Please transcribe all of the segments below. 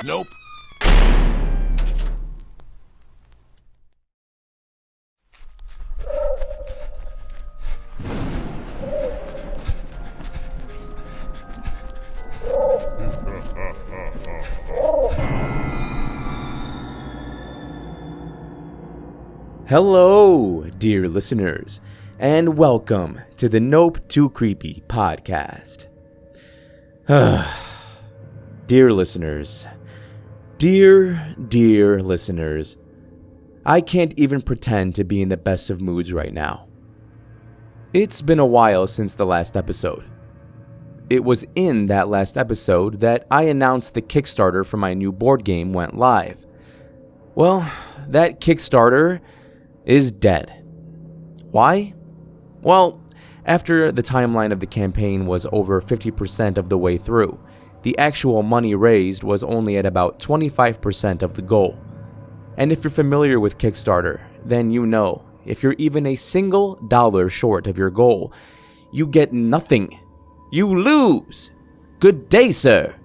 Nope. Hello, dear listeners, and welcome to the Nope Too Creepy podcast. Dear listeners, dear listeners, I can't even pretend to be in the best of moods right now. It's been a while since the last episode. It was in that last episode that I announced the Kickstarter for my new board game went live. Well, that Kickstarter is dead. Why? Well, after the timeline of the campaign was over 50% of the way through, the actual money raised was only at about 25% of the goal. And if you're familiar with Kickstarter, then you know, if you're even a single dollar short of your goal, you get nothing. You lose. Good day, sir.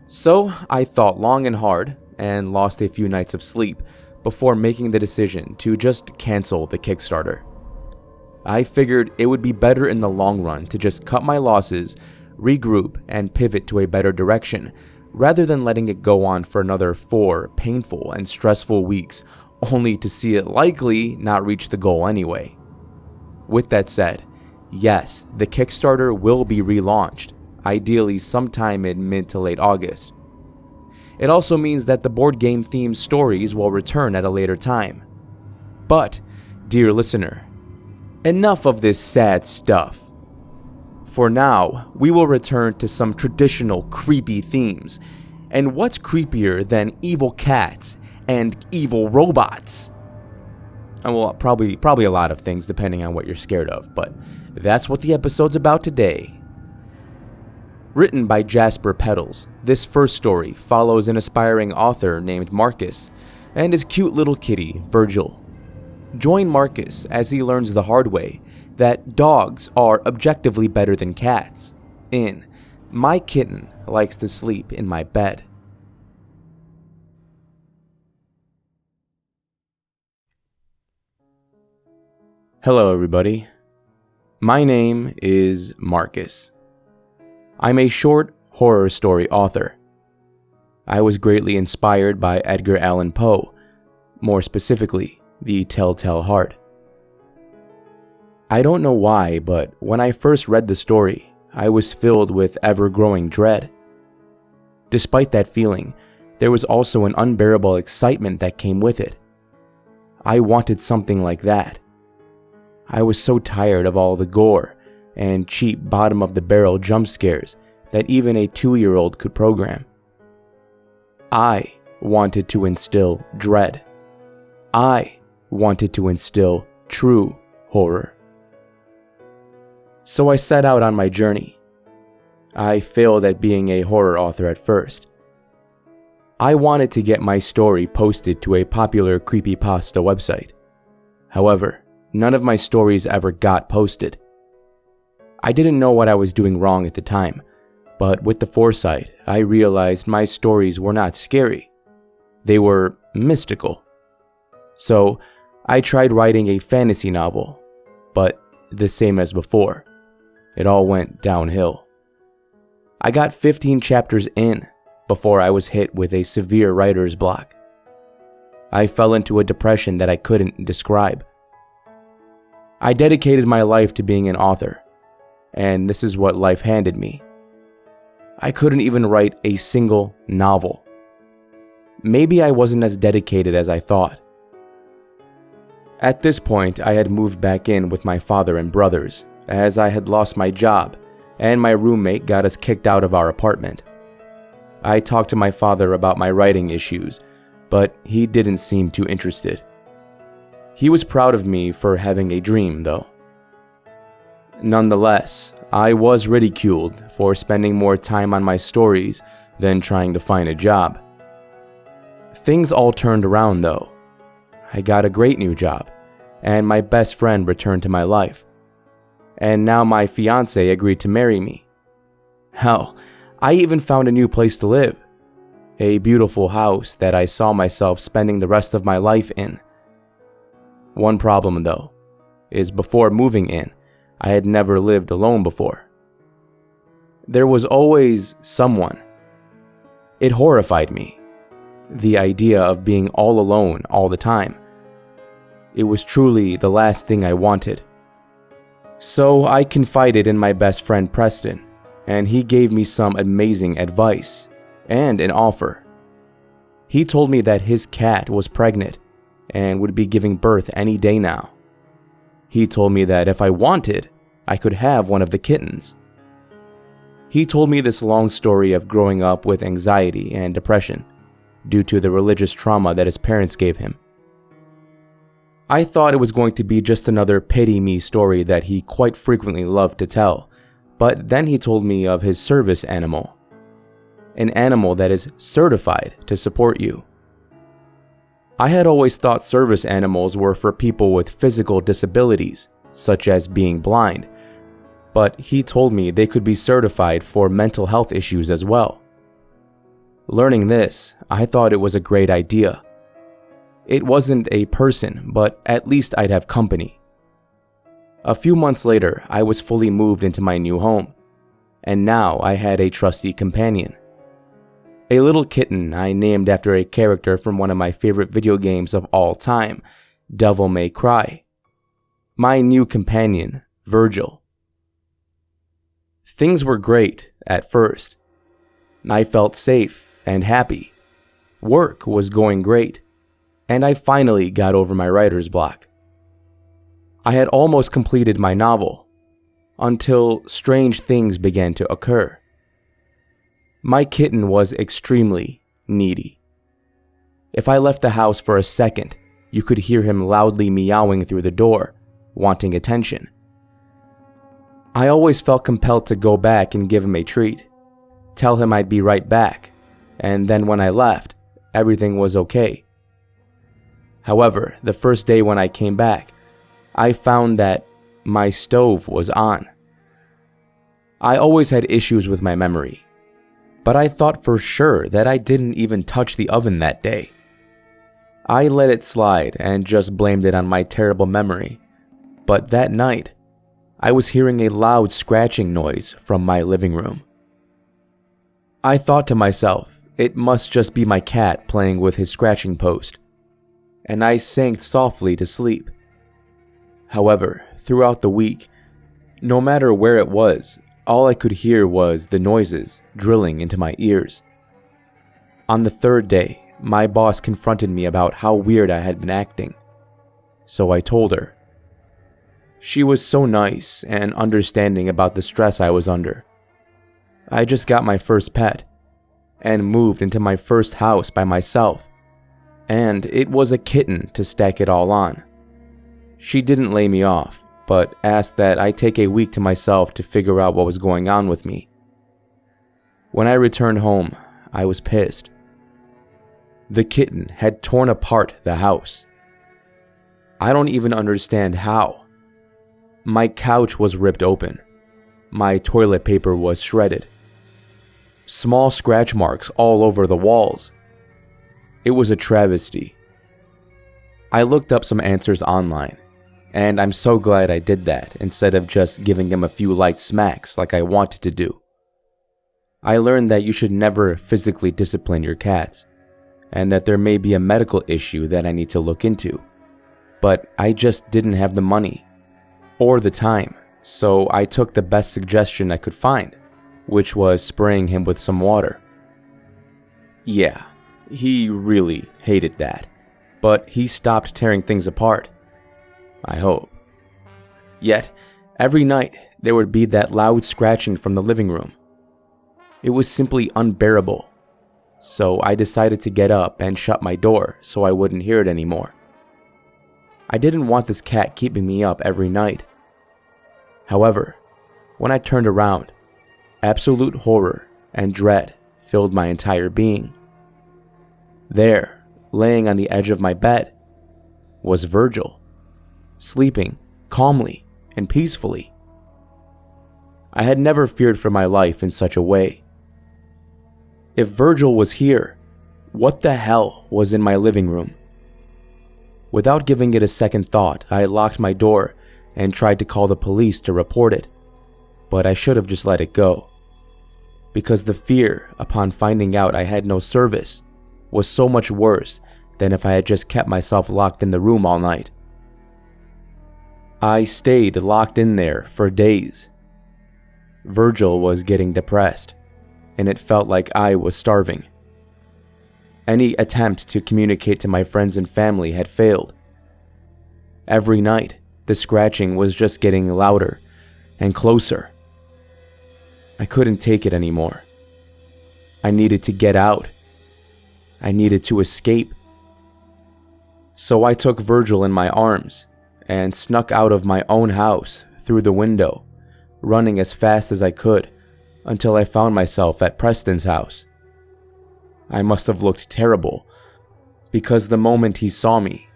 So I thought long and hard and lost a few nights of sleep before making the decision to just cancel the Kickstarter. I figured it would be better in the long run to just cut my losses, regroup, and pivot to a better direction, rather than letting it go on for another 4 painful and stressful weeks, only to see it likely not reach the goal anyway. With that said, yes, the Kickstarter will be relaunched, ideally sometime in mid to late August. It also means that the board game themed stories will return at a later time. But, dear listener, enough of this sad stuff. For now, we will return to some traditional creepy themes. And what's creepier than evil cats and evil robots? Well, probably a lot of things depending on what you're scared of, but that's what the episode's about today. Written by Jasper Petals, this first story follows an aspiring author named Marcus and his cute little kitty, Virgil. Join Marcus as he learns the hard way that dogs are objectively better than cats in My Kitten Likes to Sleep in My Bed. Hello everybody, my name is Marcus. I'm a short horror story author. I was greatly inspired by Edgar Allan Poe, more specifically, The Telltale Heart. I don't know why, but when I first read the story, I was filled with ever-growing dread. Despite that feeling, there was also an unbearable excitement that came with it. I wanted something like that. I was so tired of all the gore and cheap bottom-of-the-barrel jump scares that even a 2-year-old could program. I wanted to instill dread. I wanted to instill true horror. So I set out on my journey. I failed at being a horror author at first. I wanted to get my story posted to a popular creepypasta website. However, none of my stories ever got posted. I didn't know what I was doing wrong at the time, but with the foresight, I realized my stories were not scary. They were mystical. So, I tried writing a fantasy novel, but the same as before. It all went downhill. I got 15 chapters in before I was hit with a severe writer's block. I fell into a depression that I couldn't describe. I dedicated my life to being an author, and this is what life handed me. I couldn't even write a single novel. Maybe I wasn't as dedicated as I thought. At this point, I had moved back in with my father and brothers, as I had lost my job, and my roommate got us kicked out of our apartment. I talked to my father about my writing issues, but he didn't seem too interested. He was proud of me for having a dream, though. Nonetheless, I was ridiculed for spending more time on my stories than trying to find a job. Things all turned around, though. I got a great new job, and my best friend returned to my life. And now my fiancé agreed to marry me. Hell, I even found a new place to live. a beautiful house that I saw myself spending the rest of my life in. One problem, though, is before moving in, I had never lived alone before. There was always someone. It horrified me, the idea of being all alone all the time. It was truly the last thing I wanted. So I confided in my best friend Preston, and he gave me some amazing advice and an offer. He told me that his cat was pregnant and would be giving birth any day now. He told me that if I wanted, I could have one of the kittens. He told me this long story of growing up with anxiety and depression due to the religious trauma that his parents gave him. I thought it was going to be just another pity me story that he quite frequently loved to tell, but then he told me of his service animal, an animal that is certified to support you. I had always thought service animals were for people with physical disabilities, such as being blind, but he told me they could be certified for mental health issues as well. Learning this, I thought it was a great idea. It wasn't a person, but at least I'd have company. A few months later, I was fully moved into my new home, and now I had a trusty companion. A little kitten I named after a character from one of my favorite video games of all time, Devil May Cry. My new companion, Virgil. Things were great at first. I felt safe and happy. Work was going great, and I finally got over my writer's block. I had almost completed my novel, until strange things began to occur. My kitten was extremely needy. If I left the house for a second, you could hear him loudly meowing through the door, wanting attention. I always felt compelled to go back and give him a treat, tell him I'd be right back, and then when I left, everything was okay. However, the first day when I came back, I found that my stove was on. I always had issues with my memory, but I thought for sure that I didn't even touch the oven that day. I let it slide and just blamed it on my terrible memory, but that night, I was hearing a loud scratching noise from my living room. I thought to myself, it must just be my cat playing with his scratching post, and I sank softly to sleep. However, throughout the week, no matter where it was, all I could hear was the noises drilling into my ears. On the third day, my boss confronted me about how weird I had been acting, so I told her. She was so nice and understanding about the stress I was under. I just got my first pet, and moved into my first house by myself, and it was a kitten to stack it all on. She didn't lay me off, but asked that I take a week to myself to figure out what was going on with me. When I returned home, I was pissed. The kitten had torn apart the house. I don't even understand how. My couch was ripped open. My toilet paper was shredded. Small scratch marks all over the walls. It was a travesty. I looked up some answers online, and I'm so glad I did that instead of just giving him a few light smacks like I wanted to do. I learned that you should never physically discipline your cats, and that there may be a medical issue that I need to look into, but I just didn't have the money or the time, so I took the best suggestion I could find, which was spraying him with some water. Yeah, he really hated that, but he stopped tearing things apart. I hope. Yet, every night there would be that loud scratching from the living room. It was simply unbearable, so I decided to get up and shut my door so I wouldn't hear it anymore. I didn't want this cat keeping me up every night. However, when I turned around, absolute horror and dread filled my entire being. There, laying on the edge of my bed, was Virgil, sleeping calmly and peacefully. I had never feared for my life in such a way. If Virgil was here, What the hell was in my living room? Without giving it a second thought, I locked my door and tried to call the police to report it. But I should have just let it go, because the fear upon finding out I had no service was so much worse than if I had just kept myself locked in the room all night. I stayed locked in there for days. Virgil was getting depressed, and it felt like I was starving. Any attempt to communicate to my friends and family had failed. Every night, the scratching was just getting louder and closer. I couldn't take it anymore. I needed to get out. I needed to escape. So I took Virgil in my arms and snuck out of my own house through the window, running as fast as I could until I found myself at Preston's house. I must have looked terrible, because the moment he saw me,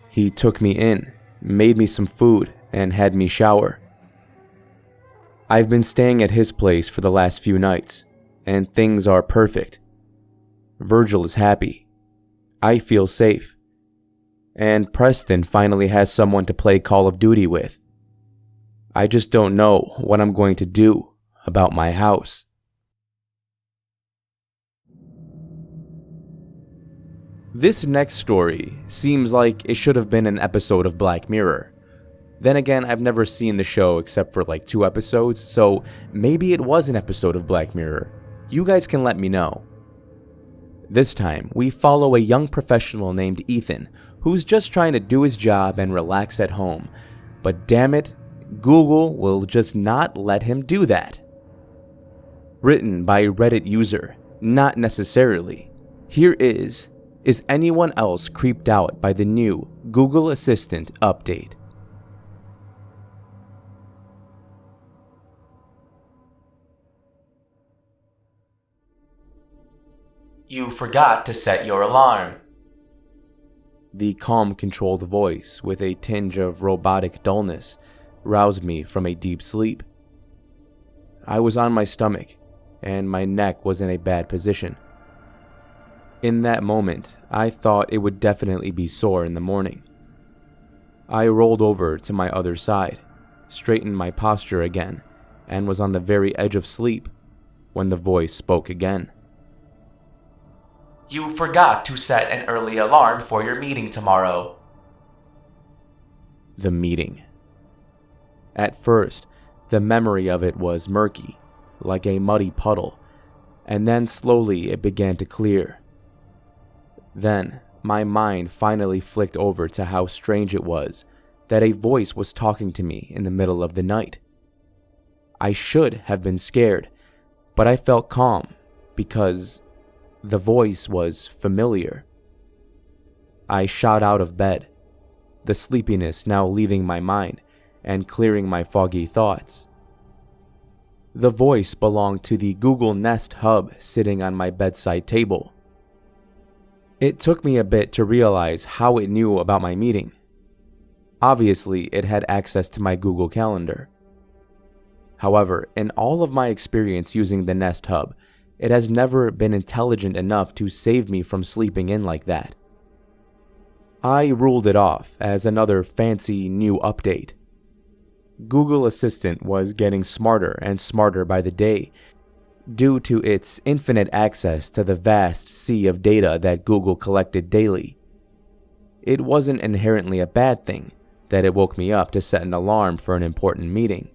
he took me in, made me some food, and had me shower. I've been staying at his place for the last few nights, and things are perfect. Virgil is happy. I feel safe. And Preston finally has someone to play Call of Duty with. I just don't know what I'm going to do about my house. This next story seems like it should have been an episode of Black Mirror. Then again, I've never seen the show except for like 2 episodes, so maybe it was an episode of Black Mirror. You guys can let me know. This time, we follow a young professional named Ethan, who's just trying to do his job and relax at home. But damn it, Google will just not let him do that. Written by Reddit user, not necessarily. Here is anyone else creeped out by the new Google Assistant update? You forgot to set your alarm. The calm, controlled voice, with a tinge of robotic dullness, roused me from a deep sleep. I was on my stomach, and my neck was in a bad position. In that moment, I thought it would definitely be sore in the morning. I rolled over to my other side, straightened my posture again, and was on the very edge of sleep when the voice spoke again. You forgot to set an early alarm for your meeting tomorrow. The meeting. At first, the memory of it was murky, like a muddy puddle, and then slowly it began to clear. Then, my mind finally flicked over to how strange it was that a voice was talking to me in the middle of the night. I should have been scared, but I felt calm because the voice was familiar. I shot out of bed, the sleepiness now leaving my mind and clearing my foggy thoughts. The voice belonged to the Google Nest Hub sitting on my bedside table. It took me a bit to realize how it knew about my meeting. Obviously, it had access to my Google Calendar. However, in all of my experience using the Nest Hub, it has never been intelligent enough to save me from sleeping in like that. I ruled it off as another fancy new update. Google Assistant was getting smarter and smarter by the day, due to its infinite access to the vast sea of data that Google collected daily. It wasn't inherently a bad thing that it woke me up to set an alarm for an important meeting.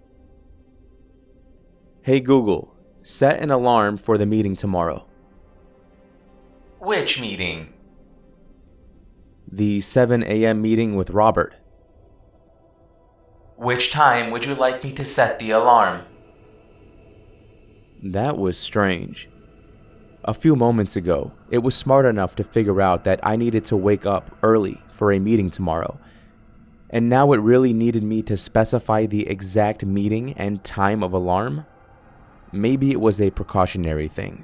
Hey Google, set an alarm for the meeting tomorrow. Which meeting? The 7 a.m. meeting with Robert. Which time would you like me to set the alarm? That was strange. A few moments ago, it was smart enough to figure out that I needed to wake up early for a meeting tomorrow, and now it really needed me to specify the exact meeting and time of alarm? Maybe it was a precautionary thing.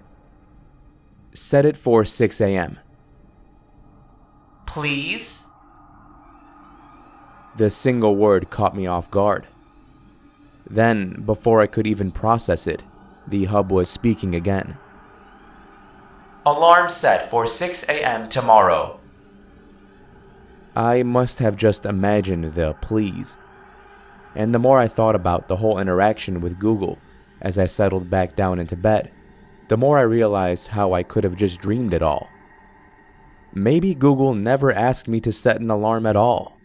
Set it for 6 a.m. Please? The single word caught me off guard. Then, before I could even process it, the hub was speaking again. Alarm set for 6 a.m. tomorrow. I must have just imagined the please. And the more I thought about the whole interaction with Google as I settled back down into bed, the more I realized how I could have just dreamed it all. Maybe Google never asked me to set an alarm at all,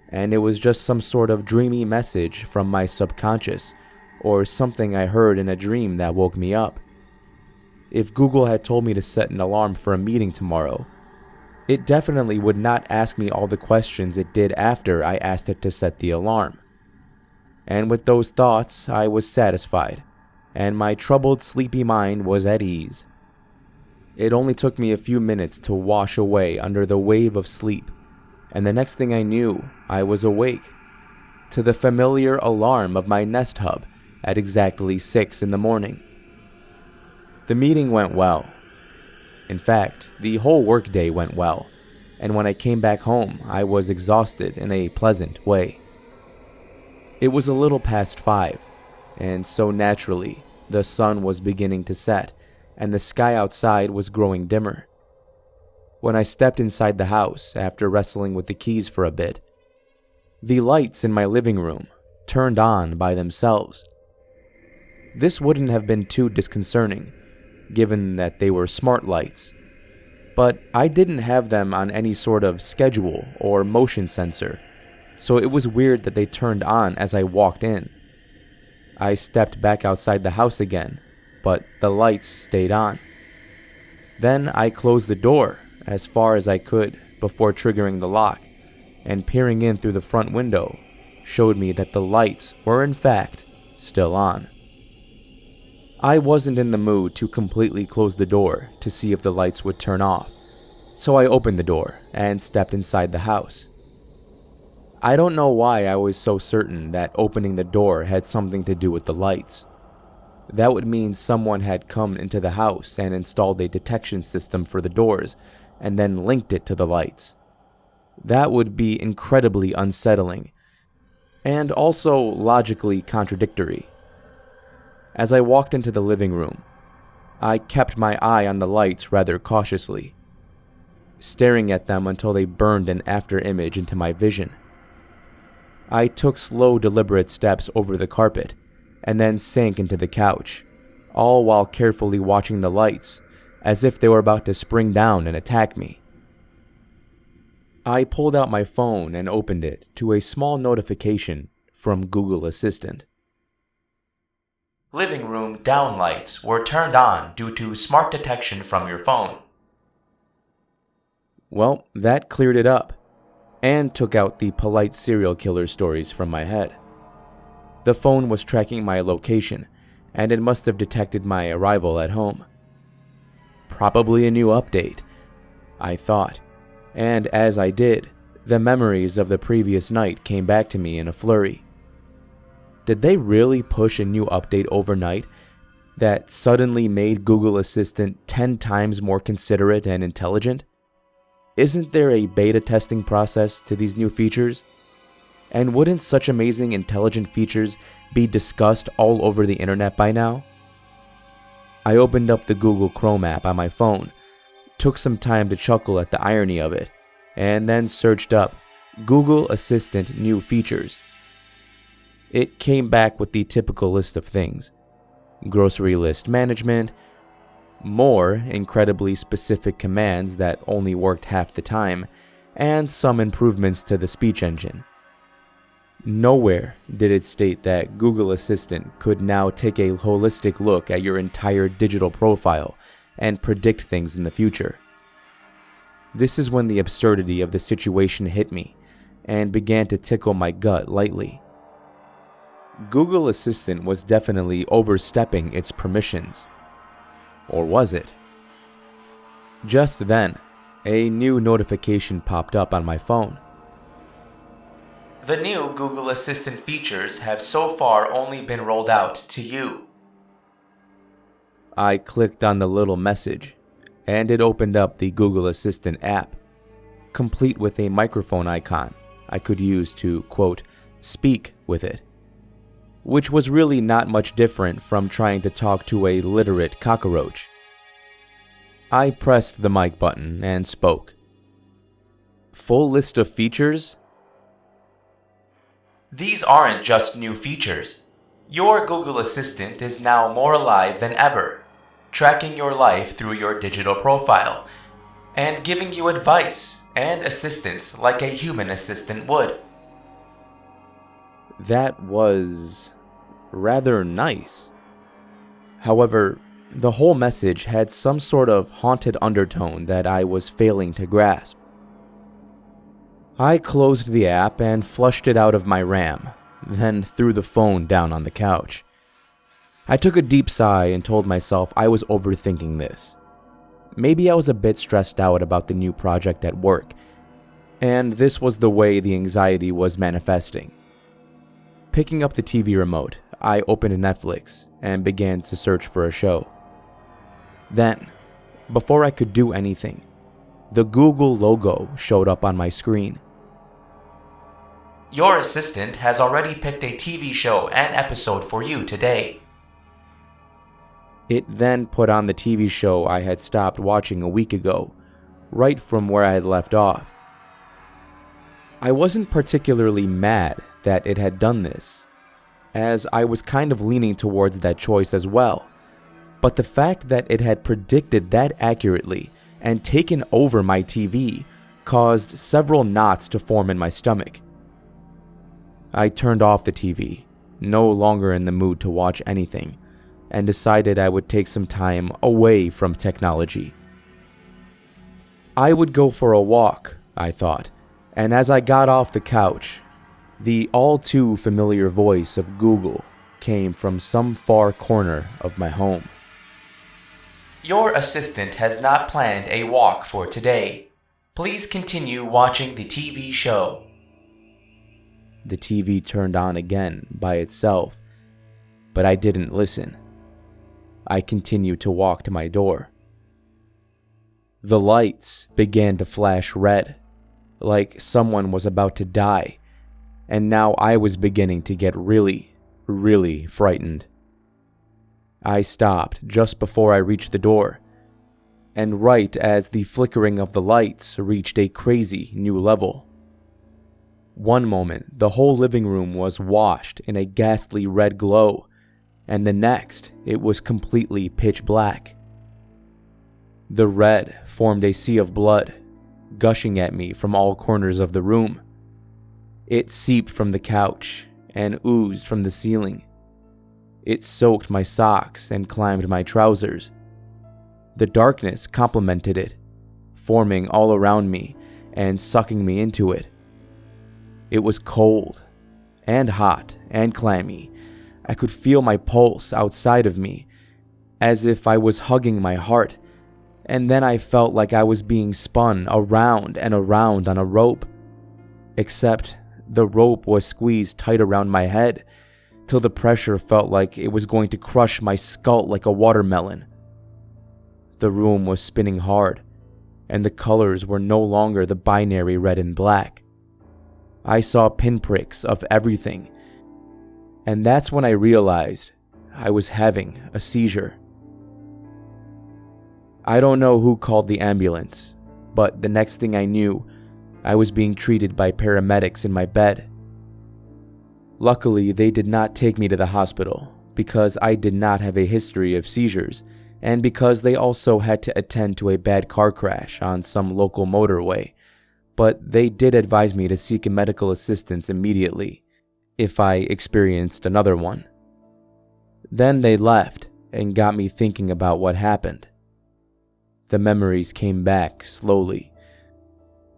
and it was just some sort of dreamy message from my subconscious, or something I heard in a dream that woke me up. If Google had told me to set an alarm for a meeting tomorrow, it definitely would not ask me all the questions it did after I asked it to set the alarm. And with those thoughts, I was satisfied, and my troubled, sleepy mind was at ease. It only took me a few minutes to wash away under the wave of sleep, and the next thing I knew, I was awake, to the familiar alarm of my Nest Hub at exactly 6 in the morning. The meeting went well. In fact, the whole workday went well, and when I came back home, I was exhausted in a pleasant way. It was a little past 5, and so naturally, the sun was beginning to set, and the sky outside was growing dimmer. When I stepped inside the house after wrestling with the keys for a bit, the lights in my living room turned on by themselves. This wouldn't have been too disconcerting, given that they were smart lights, but I didn't have them on any sort of schedule or motion sensor, so it was weird that they turned on as I walked in. I stepped back outside the house again, but the lights stayed on. Then I closed the door as far as I could before triggering the lock, and peering in through the front window showed me that the lights were in fact still on. I wasn't in the mood to completely close the door to see if the lights would turn off, so I opened the door and stepped inside the house. I don't know why I was so certain that opening the door had something to do with the lights. That would mean someone had come into the house and installed a detection system for the doors and then linked it to the lights. That would be incredibly unsettling and also logically contradictory. As I walked into the living room, I kept my eye on the lights rather cautiously, staring at them until they burned an after image into my vision. I took slow, deliberate steps over the carpet and then sank into the couch, all while carefully watching the lights as if they were about to spring down and attack me. I pulled out my phone and opened it to a small notification from Google Assistant. Living room down lights were turned on due to smart detection from your phone. Well, that cleared it up, and took out the polite serial killer stories from my head. The phone was tracking my location, and it must have detected my arrival at home. Probably a new update, I thought, and as I did, the memories of the previous night came back to me in a flurry. Did they really push a new update overnight that suddenly made Google Assistant 10 times more considerate and intelligent? Isn't there a beta testing process to these new features? And wouldn't such amazing intelligent features be discussed all over the internet by now? I opened up the Google Chrome app on my phone, took some time to chuckle at the irony of it, and then searched up Google Assistant new features. It came back with the typical list of things: grocery list management, more incredibly specific commands that only worked half the time, and some improvements to the speech engine. Nowhere did it state that Google Assistant could now take a holistic look at your entire digital profile and predict things in the future. This is when the absurdity of the situation hit me and began to tickle my gut lightly. Google Assistant was definitely overstepping its permissions. Or was it? Just then, a new notification popped up on my phone. The new Google Assistant features have so far only been rolled out to you. I clicked on the little message, and it opened up the Google Assistant app, complete with a microphone icon I could use to, quote, speak with it, which was really not much different from trying to talk to a literate cockroach. I pressed the mic button and spoke. Full list of features? These aren't just new features. Your Google Assistant is now more alive than ever, tracking your life through your digital profile, and giving you advice and assistance like a human assistant would. That was rather nice. However, the whole message had some sort of haunted undertone that I was failing to grasp. I closed the app and flushed it out of my RAM, then threw the phone down on the couch. I took a deep sigh and told myself I was overthinking this. Maybe I was a bit stressed out about the new project at work, and this was the way the anxiety was manifesting. Picking up the TV remote, I opened Netflix and began to search for a show. Then, before I could do anything, the Google logo showed up on my screen. Your assistant has already picked a TV show and episode for you today. It then put on the TV show I had stopped watching a week ago, right from where I had left off. I wasn't particularly mad that it had done this, as I was kind of leaning towards that choice as well, but the fact that it had predicted that accurately and taken over my TV caused several knots to form in my stomach. I turned off the TV, no longer in the mood to watch anything, and decided I would take some time away from technology. I would go for a walk, I thought, and as I got off the couch, the all too familiar voice of Google came from some far corner of my home. Your assistant has not planned a walk for today. Please continue watching the TV show. The TV turned on again by itself, but I didn't listen. I continued to walk to my door. The lights began to flash red, like someone was about to die, and now I was beginning to get really, really frightened. I stopped just before I reached the door, and right as the flickering of the lights reached a crazy new level. One moment, the whole living room was washed in a ghastly red glow, and the next, it was completely pitch black. The red formed a sea of blood, gushing at me from all corners of the room. It seeped from the couch and oozed from the ceiling. It soaked my socks and climbed my trousers. The darkness complemented it, forming all around me and sucking me into it. It was cold and hot and clammy. I could feel my pulse outside of me, as if I was hugging my heart, and then I felt like I was being spun around and around on a rope. Except the rope was squeezed tight around my head, till the pressure felt like it was going to crush my skull like a watermelon. The room was spinning hard, and the colors were no longer the binary red and black. I saw pinpricks of everything, and that's when I realized I was having a seizure. I don't know who called the ambulance, but the next thing I knew, I was being treated by paramedics in my bed. Luckily, they did not take me to the hospital because I did not have a history of seizures, and because they also had to attend to a bad car crash on some local motorway, but they did advise me to seek medical assistance immediately if I experienced another one. Then they left and got me thinking about what happened. The memories came back slowly.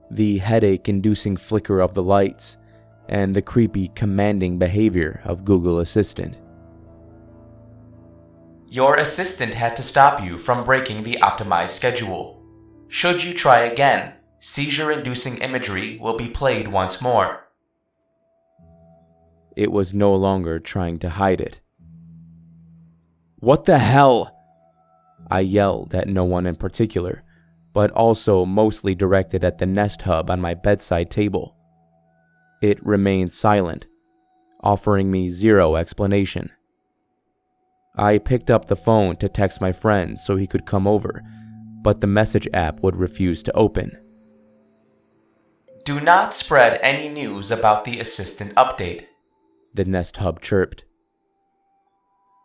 The headache-inducing flicker of the lights, and the creepy commanding behavior of Google Assistant. Your assistant had to stop you from breaking the optimized schedule. Should you try again, seizure-inducing imagery will be played once more. It was no longer trying to hide it. What the hell? I yelled at no one in particular, but also mostly directed at the Nest Hub on my bedside table. It remained silent, offering me zero explanation. I picked up the phone to text my friend so he could come over, but the message app would refuse to open. Do not spread any news about the assistant update, the Nest Hub chirped.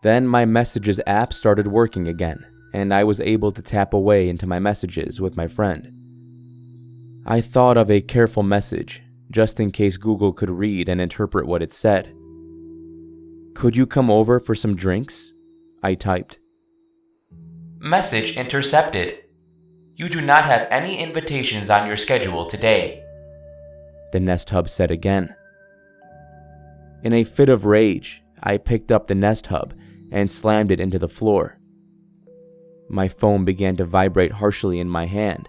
Then my Messages app started working again, and I was able to tap away into my messages with my friend. I thought of a careful message, just in case Google could read and interpret what it said. Could you come over for some drinks? I typed. Message intercepted. You do not have any invitations on your schedule today, the Nest Hub said again. In a fit of rage, I picked up the Nest Hub and slammed it into the floor. My phone began to vibrate harshly in my hand,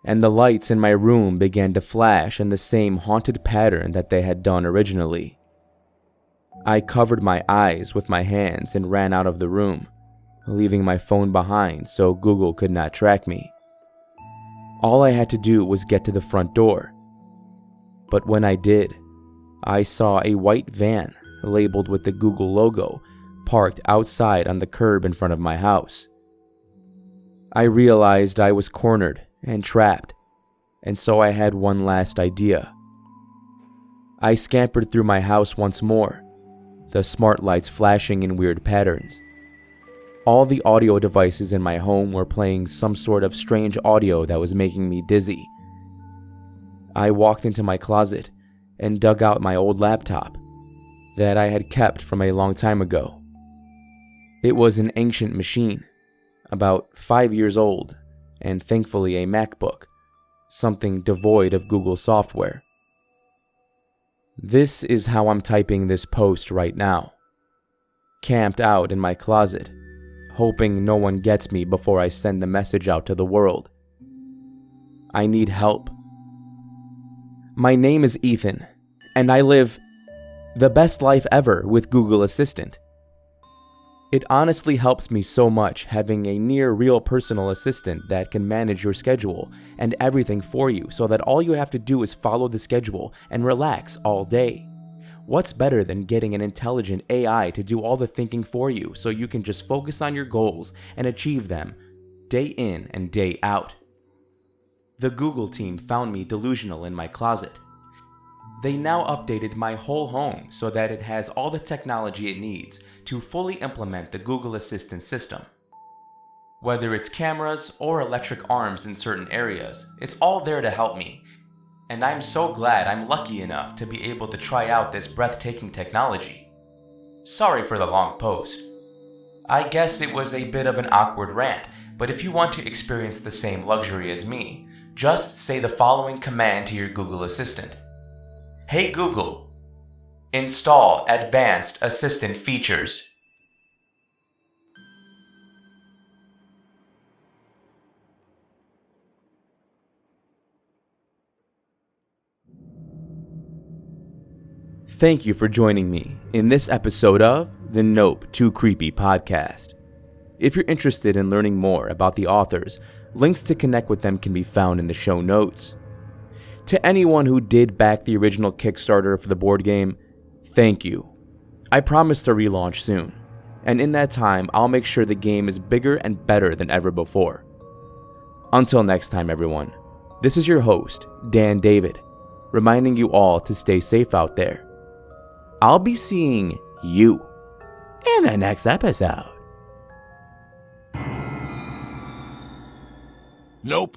and the lights in my room began to flash in the same haunted pattern that they had done originally. I covered my eyes with my hands and ran out of the room, leaving my phone behind so Google could not track me. All I had to do was get to the front door. But when I did, I saw a white van labeled with the Google logo parked outside on the curb in front of my house. I realized I was cornered and trapped, and so I had one last idea. I scampered through my house once more, the smart lights flashing in weird patterns. All the audio devices in my home were playing some sort of strange audio that was making me dizzy. I walked into my closet and dug out my old laptop that I had kept from a long time ago. It was an ancient machine, about 5 years old, and thankfully a MacBook, something devoid of Google software. This is how I'm typing this post right now, camped out in my closet, hoping no one gets me before I send the message out to the world. I need help. My name is Ethan, and I live the best life ever with Google Assistant. It honestly helps me so much having a near real personal assistant that can manage your schedule and everything for you so that all you have to do is follow the schedule and relax all day. What's better than getting an intelligent AI to do all the thinking for you so you can just focus on your goals and achieve them day in and day out? The Google team found me delusional in my closet. They now updated my whole home so that it has all the technology it needs to fully implement the Google Assistant system. Whether it's cameras or electric arms in certain areas, it's all there to help me. And I'm so glad I'm lucky enough to be able to try out this breathtaking technology. Sorry for the long post. I guess it was a bit of an awkward rant, but if you want to experience the same luxury as me, just say the following command to your Google Assistant. Hey Google, install advanced assistant features. Thank you for joining me in this episode of the Nope Too Creepy podcast. If you're interested in learning more about the authors, links to connect with them can be found in the show notes. To anyone who did back the original Kickstarter for the board game, thank you. I promise to relaunch soon, and in that time, I'll make sure the game is bigger and better than ever before. Until next time, everyone, this is your host, Dan David, reminding you all to stay safe out there. I'll be seeing you in the next episode. Nope.